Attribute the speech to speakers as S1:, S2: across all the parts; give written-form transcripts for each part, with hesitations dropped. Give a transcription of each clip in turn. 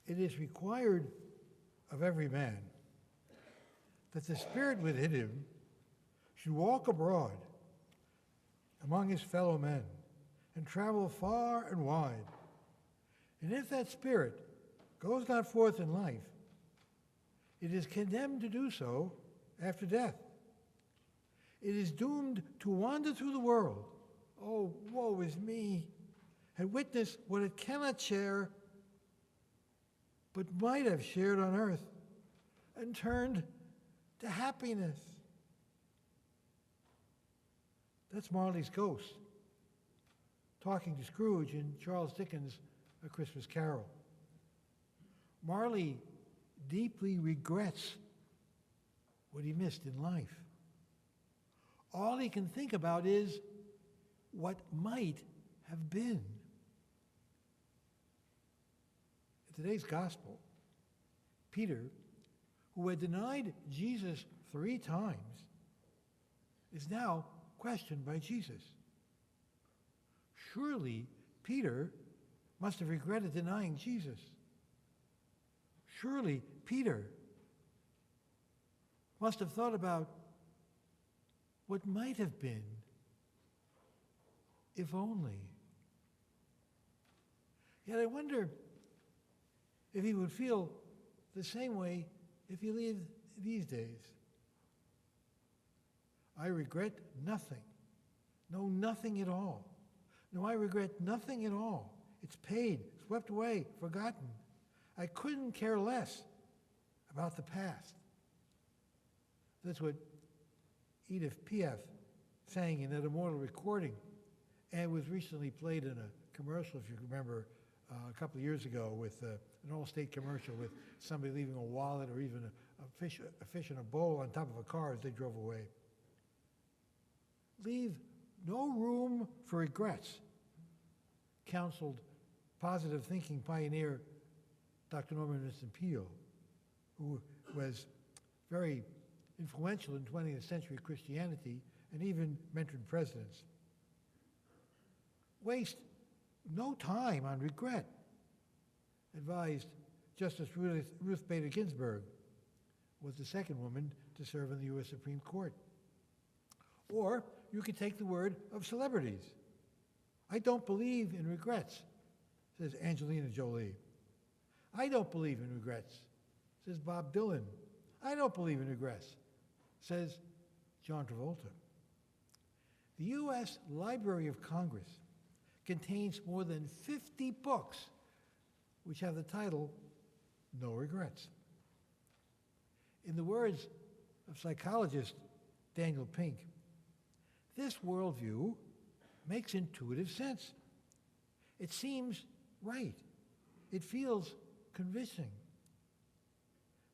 S1: It is required of every man that the spirit within him should walk abroad among his fellow men and travel far and wide. And if that spirit goes not forth in life, it is condemned to do so after death. It is doomed to wander through the world, oh, woe is me, and witness what it cannot share, but might have shared on earth, and turned to happiness. That's Marley's ghost, talking to Scrooge in Charles Dickens' A Christmas Carol. Marley deeply regrets what he missed in life. All he can think about is what might have been. In today's gospel, Peter, who had denied Jesus 3 times, is now questioned by Jesus. Surely Peter must have regretted denying Jesus. Surely Peter must have thought about what might have been, if only. Yet I wonder if he would feel the same way if he lived these days. I regret nothing. No, nothing at all. No, I regret nothing at all. It's paid, swept away, forgotten. I couldn't care less about the past. That's what Edith Piaf sang in that immortal recording, and was recently played in a commercial, if you remember, a couple of years ago, with an Allstate commercial with somebody leaving a wallet or even a fish in a bowl on top of a car as they drove away. Leave no room for regrets, counseled positive thinking pioneer Dr. Norman Vincent Peale, who was very influential in 20th century Christianity and even mentored presidents. Waste no time on regret, advised Justice Ruth Bader Ginsburg, was the second woman to serve in the U.S. Supreme Court. Or you could take the word of celebrities. I don't believe in regrets, says Angelina Jolie. I don't believe in regrets, says Bob Dylan. I don't believe in regrets, says John Travolta. The U.S. Library of Congress contains more than 50 books which have the title, No Regrets. In the words of psychologist Daniel Pink, this worldview makes intuitive sense. It seems right. It feels convincing.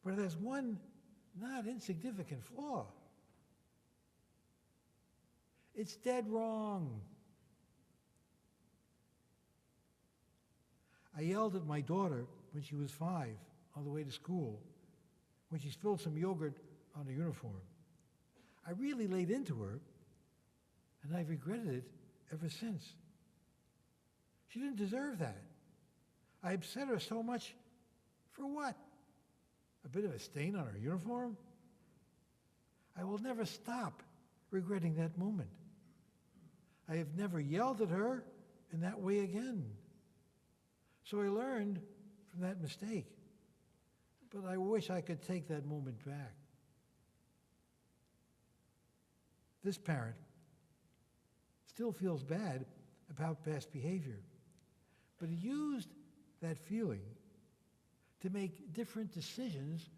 S1: But it has one not insignificant flaw. It's dead wrong. I yelled at my daughter when she was 5 on the way to school when she spilled some yogurt on her uniform. I really laid into her, and I've regretted it ever since. She didn't deserve that. I upset her so much for what? A bit of a stain on her uniform? I will never stop regretting that moment. I have never yelled at her in that way again. So I learned from that mistake, but I wish I could take that moment back. This parent still feels bad about past behavior, but he used that feeling to make different decisions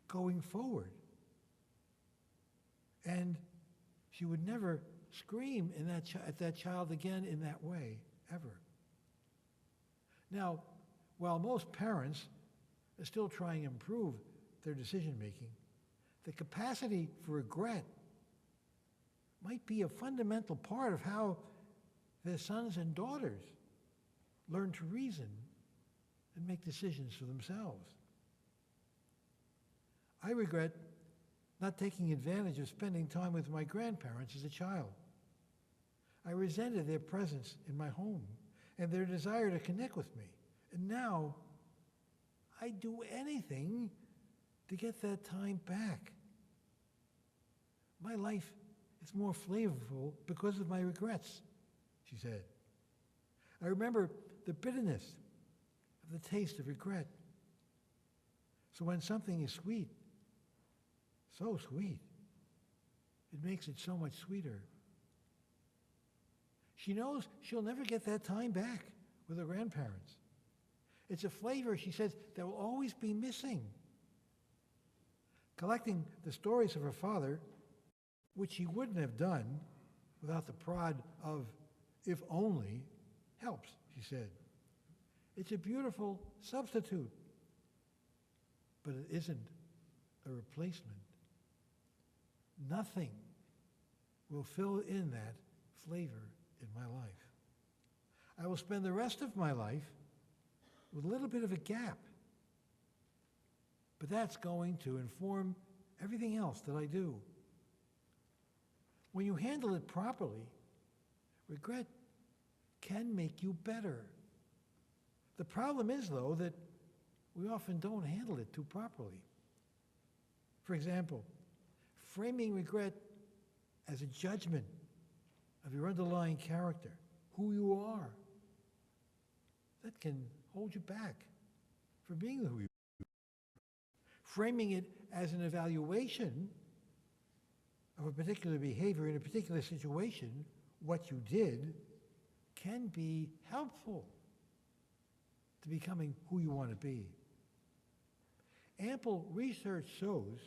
S1: going forward. And she would never scream at that child again in that way, ever. Now, while most parents are still trying to improve their decision-making, the capacity for regret might be a fundamental part of how their sons and daughters learn to reason and make decisions for themselves. I regret not taking advantage of spending time with my grandparents as a child. I resented their presence in my home and their desire to connect with me. And now I'd do anything to get that time back. My life is more flavorful because of my regrets, she said. I remember the bitterness of the taste of regret. So when something is sweet, so sweet, it makes it so much sweeter. She knows she'll never get that time back with her grandparents. It's a flavor, she says, that will always be missing. Collecting the stories of her father, which she wouldn't have done without the prod of if only, helps, she said. It's a beautiful substitute, but it isn't a replacement. Nothing will fill in that flavor in my life. I will spend the rest of my life with a little bit of a gap, but that's going to inform everything else that I do. When you handle it properly, regret can make you better. The problem is, though, that we often don't handle it too properly. For example, framing regret as a judgment of your underlying character, who you are, that can hold you back from being who you are. Framing it as an evaluation of a particular behavior in a particular situation, what you did, can be helpful to becoming who you want to be. Ample research shows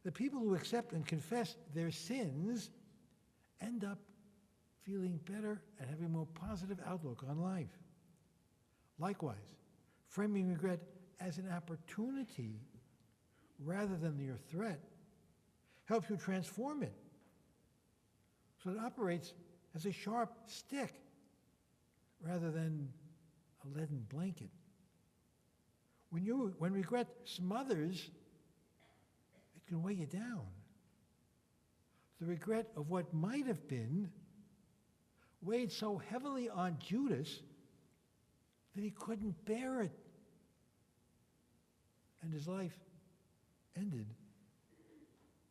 S1: that people who accept and confess their sins end up feeling better and having a more positive outlook on life. Likewise, framing regret as an opportunity rather than your threat helps you transform it so it operates as a sharp stick rather than a leaden blanket. When regret smothers, it can weigh you down. The regret of what might have been weighed so heavily on Judas that he couldn't bear it. And his life ended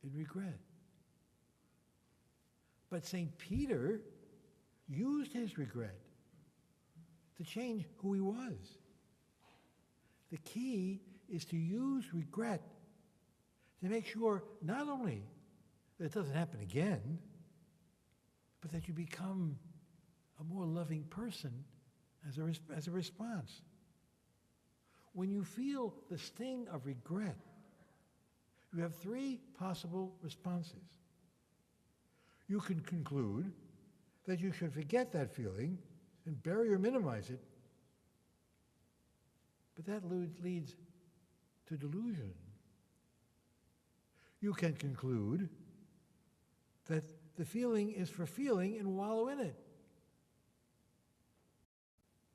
S1: in regret. But St. Peter used his regret to change who he was. The key is to use regret to make sure not only that it doesn't happen again, but that you become a more loving person as a response. When you feel the sting of regret, you have three possible responses. You can conclude that you should forget that feeling and bury or minimize it, but that leads to delusion. You can conclude that the feeling is for feeling and wallow in it,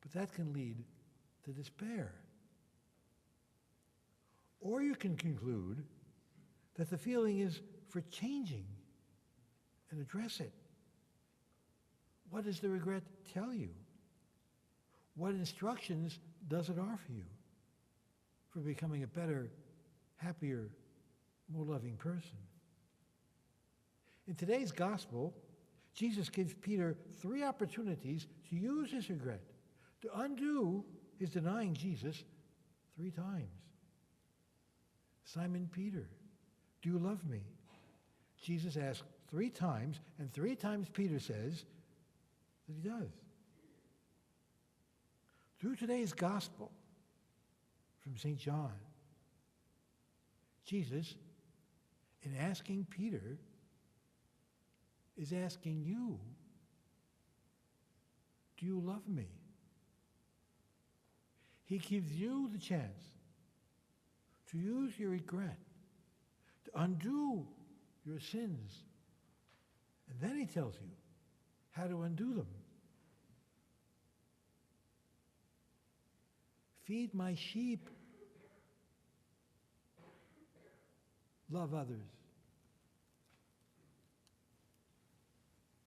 S1: but that can lead to despair. Or you can conclude that the feeling is for changing and address it. What does the regret tell you? What instructions does it offer you for becoming a better, happier, more loving person? In today's gospel, Jesus gives Peter 3 opportunities to use his regret, to undo his denying Jesus 3 times. Simon Peter, do you love me? Jesus asks 3 times, and 3 times Peter says that he does. Through today's gospel from St. John, Jesus, in asking Peter, is asking you, do you love me? He gives you the chance to use your regret, to undo your sins. And then he tells you how to undo them. Feed my sheep. Love others.